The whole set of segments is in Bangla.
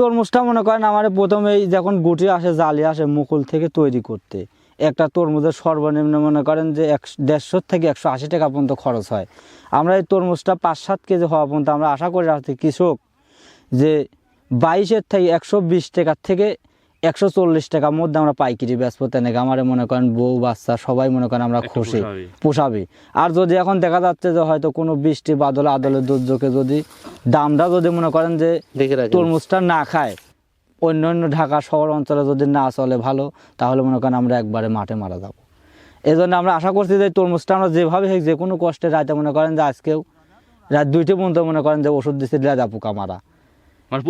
তরমুজটা মনে করেন আমার প্রথমেই যখন গুটি আসে জালি আসে মুকুল থেকে তৈরি করতে একটা তরমুজের সর্বনিম্ন মনে করেন যে 150 থেকে 180 টাকা পর্যন্ত খরচ হয়। আমরা এই তরমুজটা 5-7 কেজি হওয়া পর্যন্ত আমরা আশা করি রাখছি কৃষক যে 22 থেকে 120 টাকার থেকে 140 টাকার মধ্যে আমরা পাইকারি বেচবো। তেনেকে আমার মনে করেন বউ বাচ্চা সবাই মনে করেন আমরা খুশি পোষাবি। আর যদি এখন দেখা যাচ্ছে যে হয়তো কোনো বৃষ্টি বাদল আদলের দুর্যোগে যদি দামটা যদি মনে করেন যে তরমুজটা না খায় অন্য অন্য ঢাকা শহর অঞ্চলে যদি না চলে ভালো, তাহলে মনে করেন আমরা একবারে মাঠে মারা যাবো। এই জন্য আমরা আশা করছি যে তরমুজটা আমরা যেভাবে হোক যে কোনো কষ্টে রাতে মনে করেন যে আজকেও রাত 2টা পর্যন্ত মনে করেন যে ওষুধ দিচ্ছে লেজা পোকা মারা,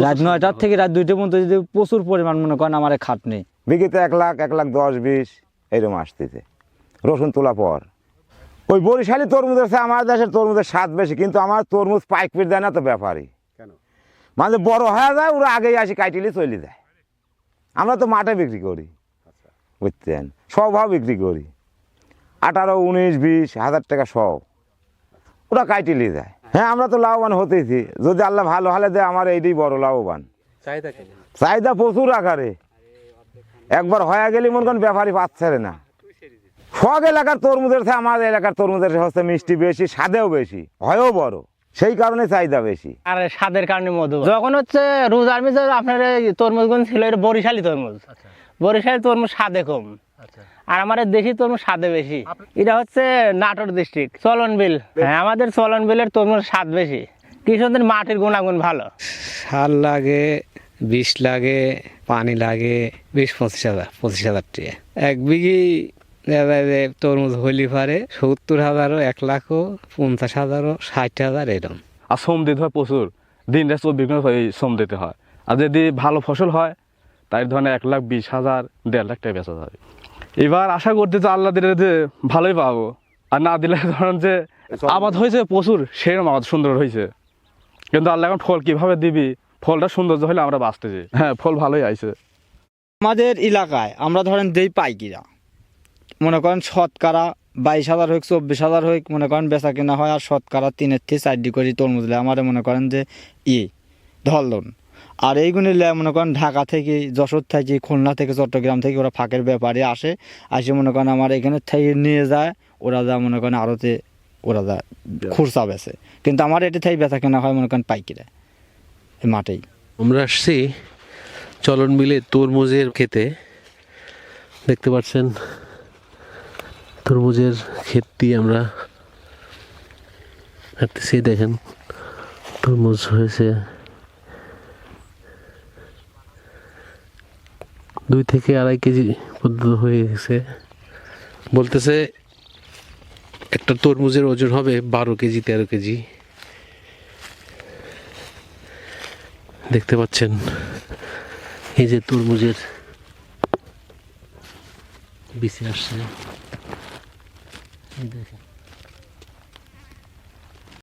রাত 9টার থেকে রাত 2টা পর্যন্ত যদি প্রচুর পরিমাণ মনে করেন আমার খাট নেই। বিঘিতে 1 লাখ 1,10,20 এরকম আসতেছে রসুন তোলা পর। ওই বরিশালী তরমুজের চেয়ে আমার দেশের তরমুজের স্বাদ বেশি, কিন্তু আমার তরমুজ পাইকারি দেয় না তো ব্যাপারই। মানে বড় হয়ে যায় ওরা আগেই আসি কাইটিলে চলে যায়। আমরা তো মাঠে বিক্রি করি বুঝছেন, সবভাবে বিক্রি করি 18, 19, 20 হাজার টাকা সব ওরা কাইটিলে যায়। হ্যাঁ আমরা তো লাভবান হতেছি, যদি আল্লাহ ভালো হালে দেয় আমার এইটাই বড় লাভবান। চাহিদা প্রচুর আকারে, একবার হয়ে গেলে মনে করেন ব্যাপারই পাচ্ছে না। সব এলাকার তরমুজের চেয়ে আমার এলাকার তরমুজের হচ্ছে মিষ্টি বেশি, স্বাদেও বেশি, হয়ও বড়, সেই কারণে চাহিদা বেশি। আর স্বাদের কারণে মধু যখন হচ্ছে রোজ আর্মি আপনার তরমুজগুলো ছিল এটা বরিশালী তরমুজ। বরিশালী তরমুজ স্বাদে কম, আর আমার দেশি তরমুজ স্বাদে বেশি। এটা হচ্ছে নাটোর ডিস্ট্রিক্ট চলন বিল। হ্যাঁ আমাদের চলন বিলের তরমুজ স্বাদ বেশি, কৃষকদের মাটির গুণাগুণ ভালো। সার লাগে, বিষ লাগে, পানি লাগে 20-25 হাজার টাকা। 1 বিঘি তরমুজ হইলে পারে 70,000, 1 লাখ, 50,000, 60,000 এরকম। আর শ্রম দিতে হয় প্রচুর, দিন রাত 24 ঘন্টা শ্রম দিতে হয়। আর যদি ভালো ফসল হয় তাই ধরেন 1,20,000, 1.5 লাখ টাকা বেচা যাবে। এবার আশা করতে তো আল্লাহ দিলে যে ভালোই পাবো, আর না দিলে ধরেন যে আবাদ হয়েছে প্রচুর, সেরকম আবাদ সুন্দর হয়েছে, কিন্তু আল্লাহ এখন ফল কিভাবে দিবি, ফলটা সৌন্দর্য হলে আমরা বাঁচতেছি। হ্যাঁ ফল ভালোই আইছে। আমাদের এলাকায় আমরা ধরেন যেই পাইকিরা মনে করেন শতকরা 22,000 হোক 24,000 হোক মনে করেন বেচা কেনা হয়, আর শতকরা 3 থেকে 4 করে তরমুজ লে আমার মনে করেন যে ধরলন। আর এইগুলি মনে করেন ঢাকা থেকে, যশোর থেকে, খুলনা থেকে, চট্টগ্রাম থেকে ওরা ফাঁকের ব্যাপারে আসে মনে করেন আমার এখানে থেকে নিয়ে যায়, ওরা যা মনে করেন আড়তে ওরা যা খুরসা বেছে, কিন্তু আমার এটা থেকে বেচা কেনা হয় মনে করেন পাইকিরা এই মাঠেই। আমরা আসছি চলন মিলে তরমুজের খেতে, দেখতে পাচ্ছেন তরমুজের ক্ষেতটি আমরা হাঁটতেছি। দেখেন তরমুজ হয়েছে 2 থেকে 2.5 কেজি পর্যন্ত হয়ে গেছে। বলতেছে একটা তরমুজের ওজন হবে 12 কেজি 13 কেজি। দেখতে পাচ্ছেন এই যে তরমুজের বিচি আসছে, দেখেন।